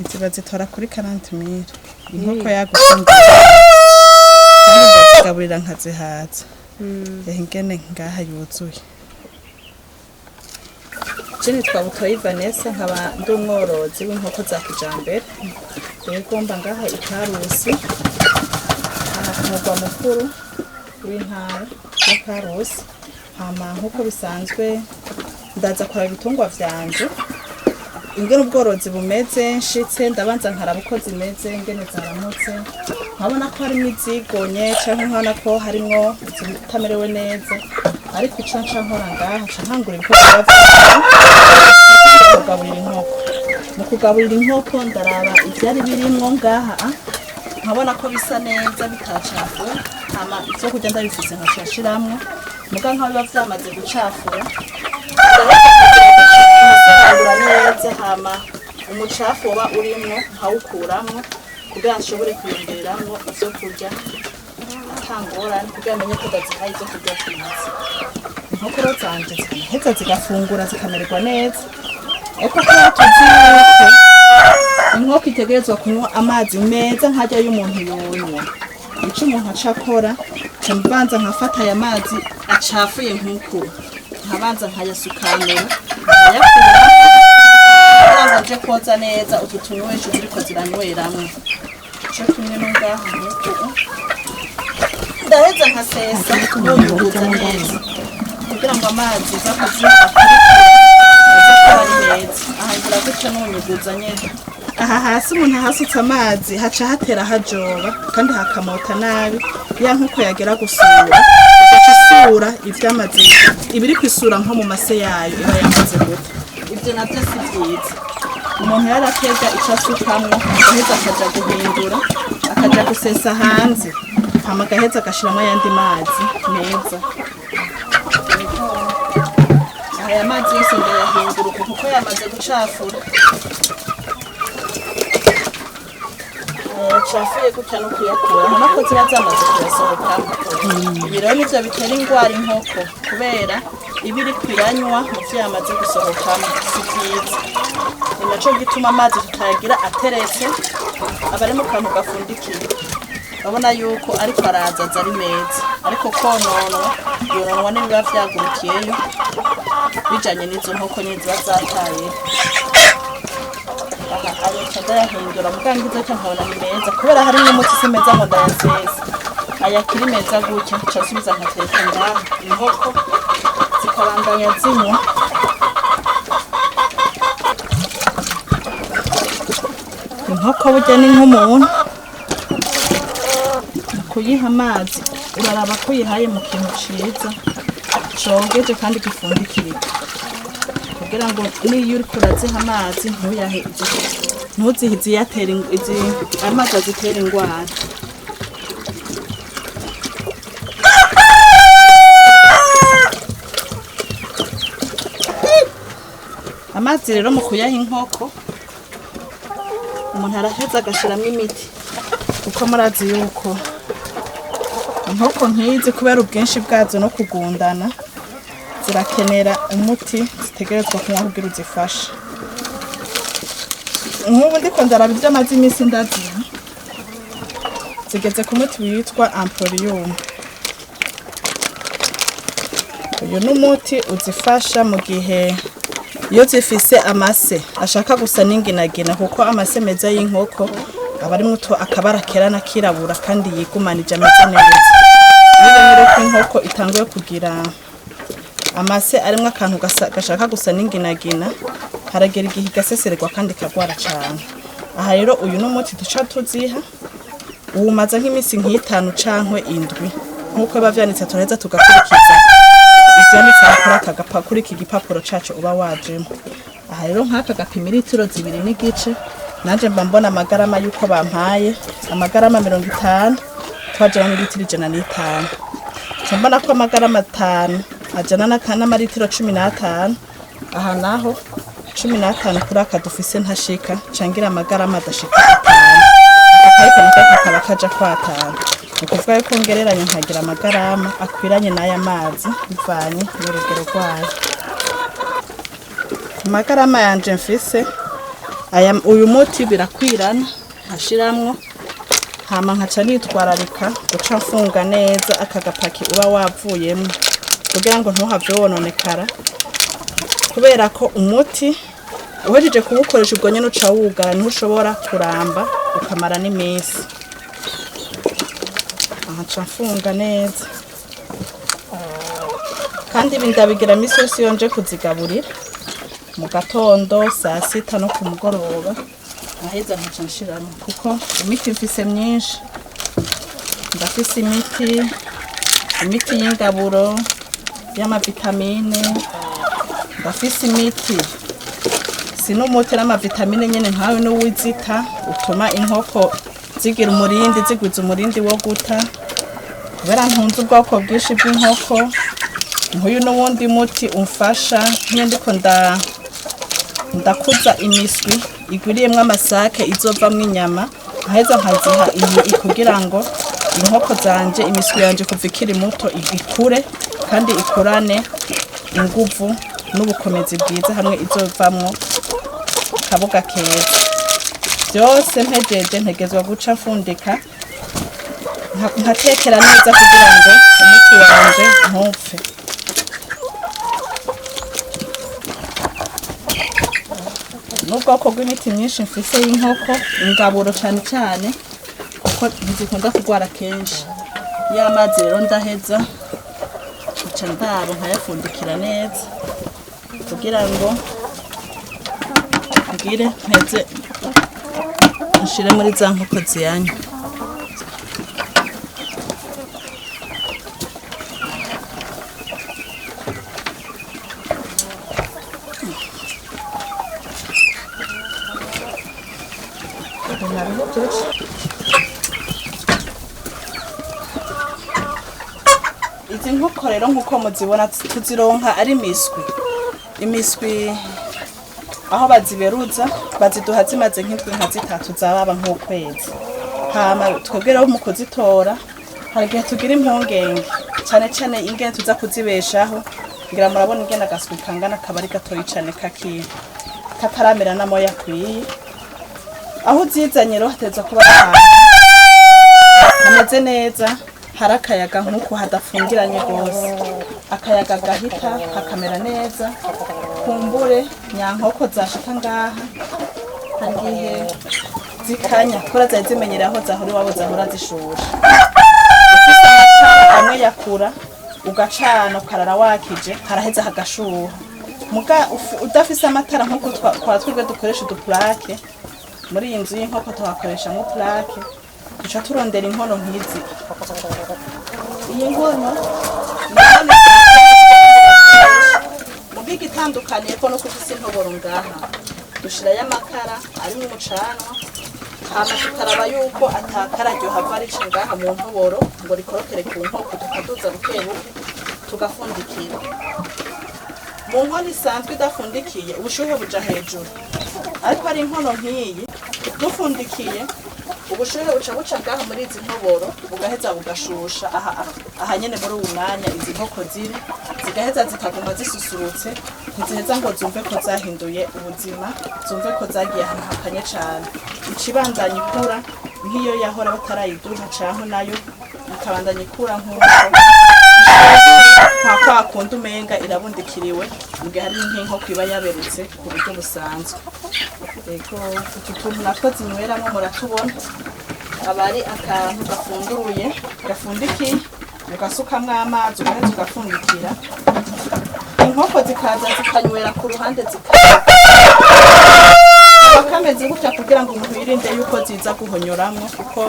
Izi bazitora kuri 40.000 inkoko yagukunda kandi bazigaburira nkazihaza ingene ngaha yuzuye. Jeni BUTOYI Vanessa nkaba ndi umworozi w'inkoko za kijambere. Rero mba ngaha i Karusi umugwa mukuru w'intara ya Karusi. Hama nkuko bisanzwe ndaza kwa ibitungwa vyanje ingene ubworozi bumeze nshitse ndabanza nkaraba uko zimeze ingene zaramutse nkabona ko hari imizigonye canke nkabona ko harimwo zitamerewe neza ariko ico nca nkora ngaha nca ntangura ibikorwa kugaburira inkoko. Mu kugaburira inkoko ndaraba ivyari birimwo ngaha nkabona ko bisa neza bitacafuye hama ivyo kurya ndabifise nkashashiramwo muga nkaho biba vyamaze gucafura neza hama umucafu woba urimwo nkawukuramwo kugira nshobore kwiyongereramwo ivyo kurya atangorane kugira menye ko ndazihaye ivyo kurya vyiza. Inkoko rero zanje zikaheza zigafungura zikamererwa neza ariko kubera tuzi yuko inkoko itegerezwa kunywa amazi meza nkarya y'umuntu yonywa. Ico umuntu aca akora nca mbanza nkafata aya mazi acafuye nk'uko nkabanza nkayasukamura nkayakura nje koza neza utu tunywesho ziriko ziranyweramwo ico kimwe no ngaha nk'uko ndaheza nkasesa n'ubutunzi neza kugira ngo amazi zakozuka ari meza. Aha ngira gutyo n'ubunyuguza nyene aha hasi umuntu ahasutse amazi haca hatera hajoba kandi hakamota nabi ya nkuko yagera gusura igaca isura ivyamaze ibiri kwisura nko mu mase yayo iba yamaze gute. Ivyo navyo si vyiza. Umuntu yaratega ico asukamwo agaheza akaja guhindura akaja gusesa hanze hama agaheza agashiramwo ayandi mazi meza. Aya mazi yose ndayahindura kuko yamaze gucafura chafuye gutya no kuyakura nako ziba zamaze kuyasohokamo. Ibiro nivyo bitera ingwara inkoko kubera ibiri kwiranywa muvyo yamaze gusohokamo si vyiza. Ni naco gituma amazi tutayagira ateretse abari mu kantu gafundikiye babona yuko ariko arazaza ari meza ariko kononwa yoronwa n'ibiba vyagurukiyeyo bijanye n'izo nkoko nyene ziba zataye. Ayo ndayahindura mugangiza cyo nkabona ni meza kubera hari n'umuti simeza ngo ndayasesa ayakiri meza gutya cyasubiza nkatereka ngaha inkoko zikabandanya zinywa. Inkoko burya ni nk'umuntu kuyiha amazi uraraba ko yihaye mu kintu ciza cogeje kandi gifundikirika kugira ngo niyo uri kuraziha amazi ntuyahe ntuzihize yatera amazi azitera ingwara. Amazi rero mu kuyaha inkoko umuntu araheza agashiramwo imiti kuko murazi yuko inkoko nkizi kubera ubwinshi bwazo no kugundana zirakenera umuti zitegerezwa kunywa kugira uzifashe. Nk'ubu ndiko ndaraba ivyo amazi imisi ndaziha zigeze ku muti witwa Amporium. Uyu n'umuti uzifasha mu gihe iyo zifise amase ashaka gusa n'inginagina kuko amase meza y'inkoko aba arimwo akabara kera na kirabura kandi yigumanije ameze neza. Niba rero ko inkoko itanguye kugira amase arimwo akantu gashaka gusa n'inginagina haragera igihe gasesererwa kandi kagwara cyane. Aha rero uyu n'umuti duca tuziha umaze nk'imisi nk'itanu cankwe indwi nkuko bavyanitse turaheza tugakurikiza ivyanditse kuri iki gipapuro cacu uba wajemo. Aha rero nk'aka gapima litiro 2.5 nanje mba mbona amagarama yuko bampaye amagarama 50 twajana ni litiro 105 mbona ko amagarama 5 ajana n'amalitiro 15. Aha naho 15 kuri aka dufise ntashika cangira amagarama adashika 5 akayiko nako kakaba kaja kwa 5 ukuvuga yuko ngereranya nkagira amagarama akwiranye n'aya mazi bivanye n'urugero rwayo. Amagarama yanje mfise uyu muti birakwirana nkashiramwo hama nkaca nitwararika guca mfunga neza aka gapaki uba wavuyemo kugira ngo ntuhave wononekara kubera ko umuti uhejeje kuwukoresha ubwo nyene uca wugara ntushobora kuramba ukamara n'iminsi. Nkaca mfunga neza kandi ibi ndabigira imisi yose iyo nje kuzigaburira mu gatondo saa sita no ku mugoroba naheza nkaca nshiramo kuko imiti mfise myinshi. Ndafise imiti y'ingaburo y'amavitamine, ndafise imiti sinumuti n'amavitamine nyene nkawe n'uwizita utuma inkoko zigira umurindi zigwiza umurindi wo guta kubera ntunze ubwoko bwinshi bw'inkoko. Nkuyu n'uwundi muti umfasha nk'iyo ndiko ndakuza imiswi igwiriyemwo amasake izovamwo inyama nkaheza nkaziha iyi kugira ngo inkoko zanje imiswi yanje kuva ikiri muto ikure kandi ikurane inguvu n'ubukomezi bwiza hamwe izovamwo kaboga keza. Byose mpejeje ntegezwa guca mfundika nkatekera neza kugira ngo umuti wanje ntupfe. N'ubwoko bw'imiti myinshi mfise y'inkoko ingaburo cyane cyane kuko ntizikunda kurwara kenshi. Y'amazi rero ndaheza nca ndabo nkayafundikira neza kugira ngo ngire mpeze nshire muri za nkoko ziyanywa. Izi nkoko rero nkuko muzibona tuzironka ari imiswi aho baziberuza baziduha zimaze nk'indwi nka zitatu zababa nk'ukwezi. Hama twebwe rero mu kuzitora hari igihe tugira impungenge cyane cyane ingene tuza kuzibeshaho ngira murabona ingene agaswi kangana kabari gatoyi cyane kataramera namoya akwiye. Aho uzizanye rero hateza kuba hameze neza hari akayaga nk'uko hadafungiranye rwose, akayaga gahita hakamera neza. Kumbure nyankoko zashika ngaha hari igihe zikanya kora zari zimenyera aho zahora iwabo zahora zishusha. Ufise amatara amwe yakura ugacana ukarara wakije haraheza hagashuha. Muga udafise amatara nk'uko twatwirwe dukoresha uduplake muri iyi nzu y'inkoko tuhakoresha mu plake duca turondera inkono nk'izi. Iyi nkono igitandukaniye ko no kufise intoboro ngaha dushirayo amakara ari mu mucanwa hama tukaraba yuko atakararyo hava rica ngaha mu ntoboro ngo rikorokere ku nkoko tukaduza bukebuke tugafundikira. Mu nkono isanzwe idafundikiye ubushuhe buja hejuru, ariko ari inkono nk'iyi dufundikiye ubushuhe buca ngaha muri izi ntoboro bugaheza bugashusha aha nyene muri uyu mwanya izi nkoko ziri zigaheza zikaguma zisusurutse ntiziheza ngo zumve ko zahinduye ubuzima, zumve ko zagiye ahantu hakanye cane. Icibandanya ikura nk'iyo yahora batarayiduha canke nayo ikabandanya ikura nk'uko kwa kundi umenga irabundikiriwe mu gihe hari nk'inkoko iba yaberutse ku buryo busanzwe. Ego utu tuntu natwo zinyweramo muratubona aba ari akantu gafunduruye gafundikiye ugasukamwo amazi ugaheza ugafundikira. Inkoko zikaza zikanywera ku ruhande kameze gutya kugira ngo umuntu yirinde yuko ziza guhonyoramwo kuko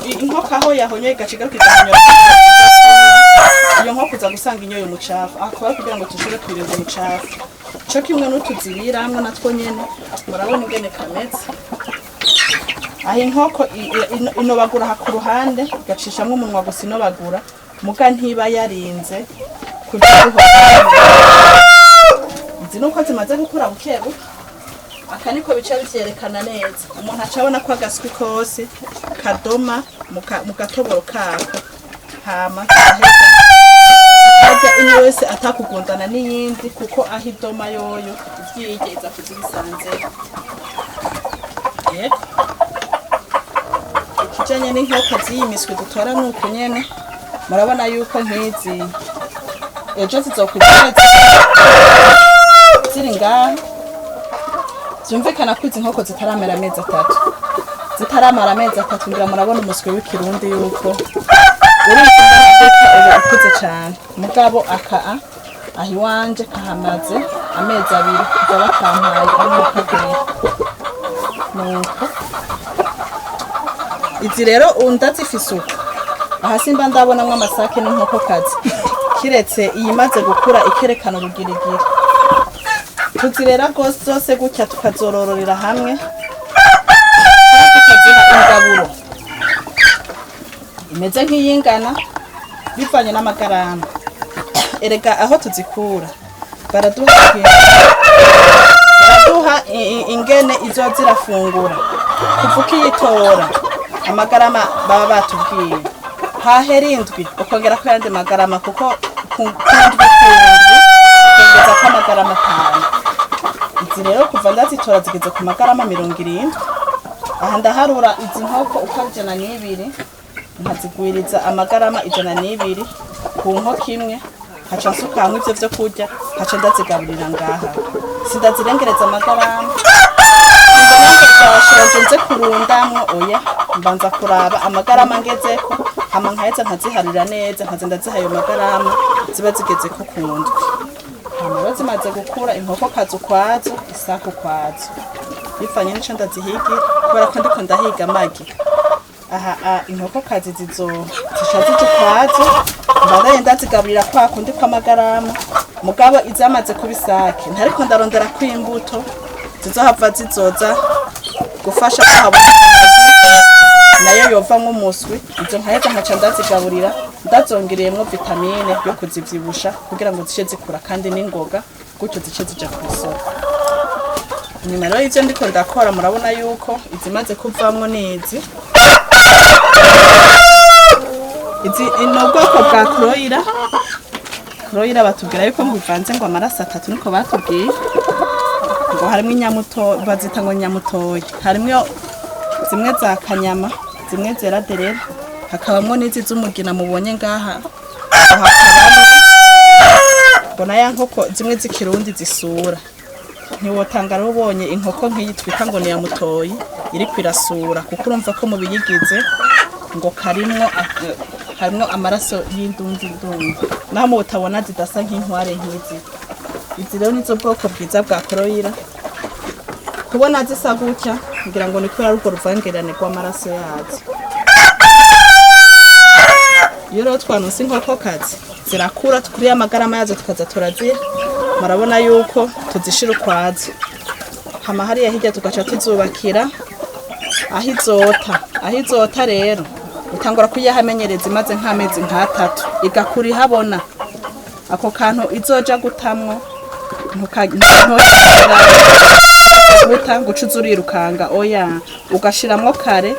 inkoko aho yahonyoye gacigaruka igahonyora iyo nkoko uza gusanga inyoye umucafu akaba kugira ngo tushobore kwirinda umucafu. Cyo kimwe n'utuzibiramwo natwo nyene murabona ingene kameze. Aho inkoko inobagura aha ku ruhande igacishamwo umunwa gusa inobagura muga ntiba yarinze kuziho. Izi nuko zimaze gukura bukebuke aka niko bica bivyerekana neza. Umuntu acabona ko agaswi kose kadoma mu gatoboro kako hama hajya imwe wese atakugundana n'iyindi kuko aho idoma yoyo ivyige iza kuzibisanze. Ikijanye n'inkoko z'imiswi dutora nuko nyene murabona yuko nkizi ejo zizokwitana ziri ngaha. Vyumvikana ko izi nkoko zitaramera amezi 3. Zitaramara amezi 3 ngira murabona umuswi w'ikirundi yuko ukuze cyane. Mugabo aho iwanje kahamaze amezi 2 kuva bakampaye nuko izi rero ndazifise uko aha simba ndabonamwo amasake n'inkokokazi kiretse iyimaze gukura ikerekana urugirigiri. Tuzirera rwose zose gutya tukazorororera hamwe tukaziha ingaburo imeze nk'iyingana bivanye n'amagarama. Erega aho tuzikura baraduha ingene izo zirafungura kuva ukiyitora amagarama baba batubwiye hahera 7 ukongera ko yandi magarama kuko kundwi kongeza ko amagarama 5. Izi rero kuva ndazitora zigeze ku magarama 70. Aha ndaharura izi nkoko uko 102 nkazigwiriza amagarama 102 ku nkoko imwe haca nsukamwe ivyo vyo kurya haca ndazigaburira ngaha. Sindazirengereza amagarama nze kurundamwo oya mbanza kuraba amagarama ngezeko hama nkaheza nkaziharira neza nkazenda zihayo magarama ziba zigeze ko kundwi. Hama zimaze gukura inkoko kazi ukwazo isako kwazo bivanye n'ico ndazihigira kubera ko ndiko ndahiga amagi. Aha inkoko kazi zishaje kwazo mbaraye ndazigaburira kwa kundi kwa magarama. Mugabo izamaze kubisake ntariko ndarondera kwimbuto zizohava zizoza gufasha kuhabona nayo yovamwo umuswi. Izo nkaheza nkaca ndazigaburira ndazongereyemwo vitamine yo kuzivyibusha kugira ngo zishe zikura kandi n'ingoga gutyo zice zija ku isoko. Nyuma rero ivyo ndiko ndakora murabona yuko izimaze kuvamwo n'izi inogoko bwa kroira batubwira yuko mbivanze ngo amaraso 3 niko batubwiye ngo harimo inyamuto bazita ngo nyamutoyi, harimo zimwe za kanyama zimwe zera derera hakabamwo n'izi z'umugina mubonye ngaha. Bona ya nkoko zimwe z'ikirundi zisura ntiwotangara ubonye inkoko nk'iyi twita ngo ni ya mutoyi iri kwirasura kuko urumva ko mubiyigize ngo harimo amaraso y'indunzi naho mu utabona zidasa nk'inkware nk'izi. Izi rero nizo bwoko bwiza bwa kroira kubona zisa gutya ngira ngo ni kubera rugo ruvangerane rw'amaraso yazo. Iyo rero twanuse inkoko kazi zirakura tukuriye amagarama yazo tukaza turaziha marabona yuko tuzishira ukwazo. Hama hariya hirya tugaca tuzubakira aho izota rero utangura kuyahamenyereza imaze nk'amezi 3 igakuri habona ako kantu izoja gutamwo gucuza urirukanga oya ugashiramwo kare.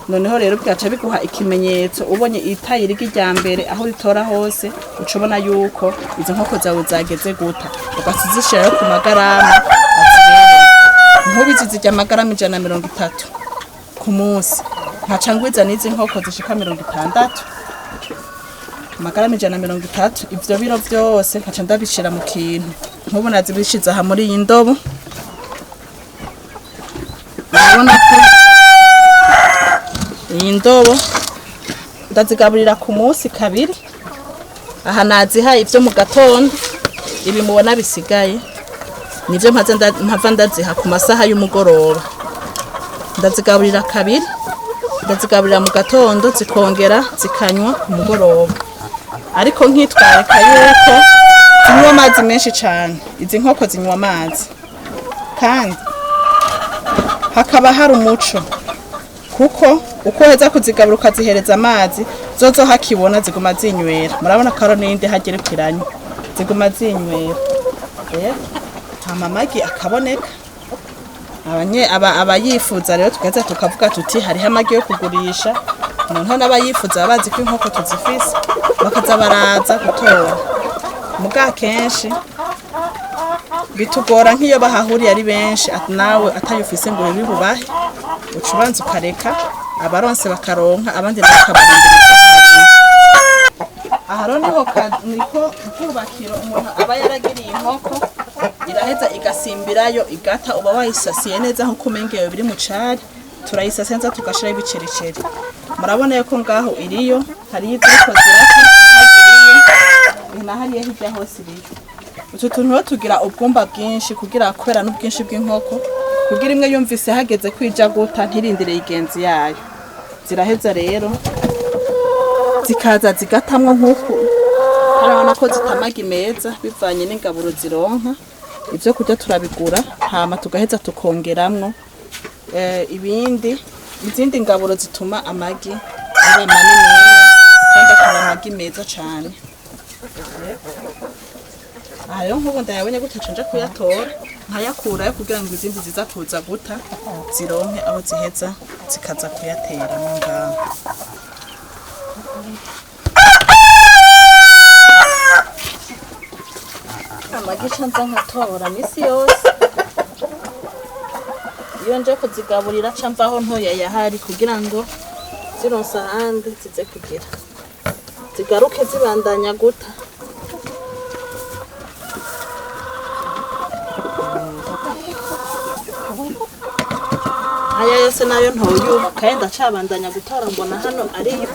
Noneho rero byaca biguha ikimenyetso ubonye itayiri kijambere aho ritora hose ucubona yuko izo nkoko zawe zageze guta ugasizishira ku magarama azibere. Nkubizi zijya amagarama 130 ku munsi nkaca ngwiza n'izi nkoko zishika 60 amagarama 130. Ivyo biro vyose nkaca ndabishira mu kintu nkubu nazibishiza aha muri iyi ndobo. Urabona ko iyi ndobo ndazigaburira ku munsi 2. Aha nazihaye ivyo mu gatondo ibi mubona bisigaye nivyo mpava ndaziha ku masaha y'umugoroba. Ndazigaburira 2 ndazigaburira mu gatondo zikongera zikanywa ku mugoroba. Ariko nkitwareka yuko zinywa amazi menshi cyane. Izi nkoko zinywa amazi kandi hakaba hari umuco kuko uko heza kuzigaburira ukazihereza amazi zozo hakibona ziguma zinywera. Murabona karo ninde hagere kiranye ziguma zinywera. Hama amagi akaboneka abayifuza rero tukaza tukavuga tuti hariho amagi yo kugurisha. Noneho n'abayifuza bazi ko inkoko tuzifise bakaza baraza gutora muga kenshi bitugora nk'iyo bahahuriye ari benshi nawe atayufise ngo bibubahe ucubanza ukareka abaronse bakaronka abandi nabo kabarindiriza. Aha rero niko kubakiro umuntu aba yaragiriye inkoko iraheza igasimbirayo igata uba wayisasiye neza nko kumengeye biri mu cari turayisasiye tugashira ibicericeri. Murabona yuko ngaho iriyo hari iziko ziraka hariye hirya hose iriyo. Utu tuntu tugira ubwumba bwinshi kugira kubera n'ubwinshi bw'inkoko kugira imwe yumvise hageze kwija guta ntirindire igenzi yayo. Ziraheza rero zikaza zigatamwo nk'uku harabona ko zitamagi meza bivanye n'ingaburo zironka. Ivyo kurya turabigura hama tugaheza tukongeramwo izindi ngaburo zituma amagi aba manini kandi akaba amagi meza cane. Aha rero nk'ubu ndayabonye gutya nje kuyatora nkayakurayo kugira ngo izindi ziza kuza guta zironke aho ziheza zikaza kuyatera ngaho. Amagi canza nkatora misi yose iyo nje kuzigaburira camvaho ntoya yahari kugira ngo zironsa ahandi zize kugira zigaruke zibandanya guta. Aya yose nayo ntoyu kandi ndacabandanya gutora mbona hano ariyo.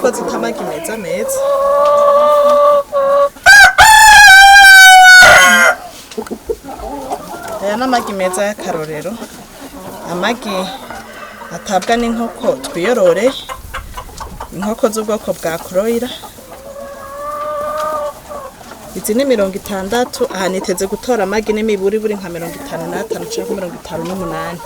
Ko zitamagi meza meza. Aya n'amagi meza y'akarorero, amagi atabwa n'inkoko twiyorore, inkoko z'ubwoko bwa kroira. Izi ni 60. Aha niteze gutora amagi n'imiburi buri nka 55 cyangwa 58.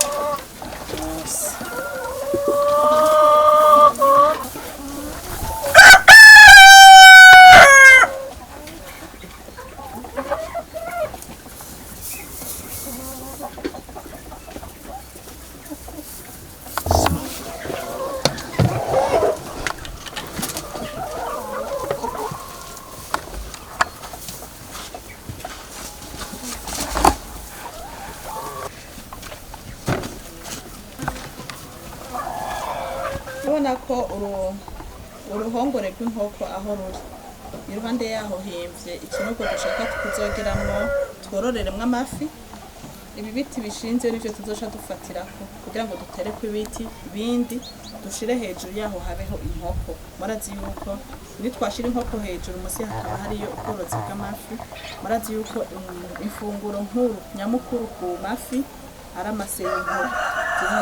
Ubona ko uruhongore rw'inkoko aho ruri iruhande yaho himvye ikinogo dushaka kuzogeramwo twororeremwo amafi. Ibi biti bishinze nivyo tuzoca dufatirako kugira ngo dutereko ibiti bindi dushire hejuru yaho habeho inkoko. Murazi yuko nitwashira inkoko hejuru musi hakaba hariyo ubworozi bw'amafi. Murazi yuko ifunguro nkuru nyamukuru ku mafi ari amase y'inkoko.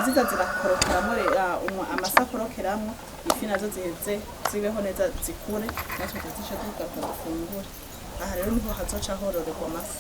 Ziza zirakorokeramo amasakorokeramo ifi nazo ziheze zibeho neza zikure natwe tuzisha tugafungura. Aha rero niho hazoca hororerwa amafi.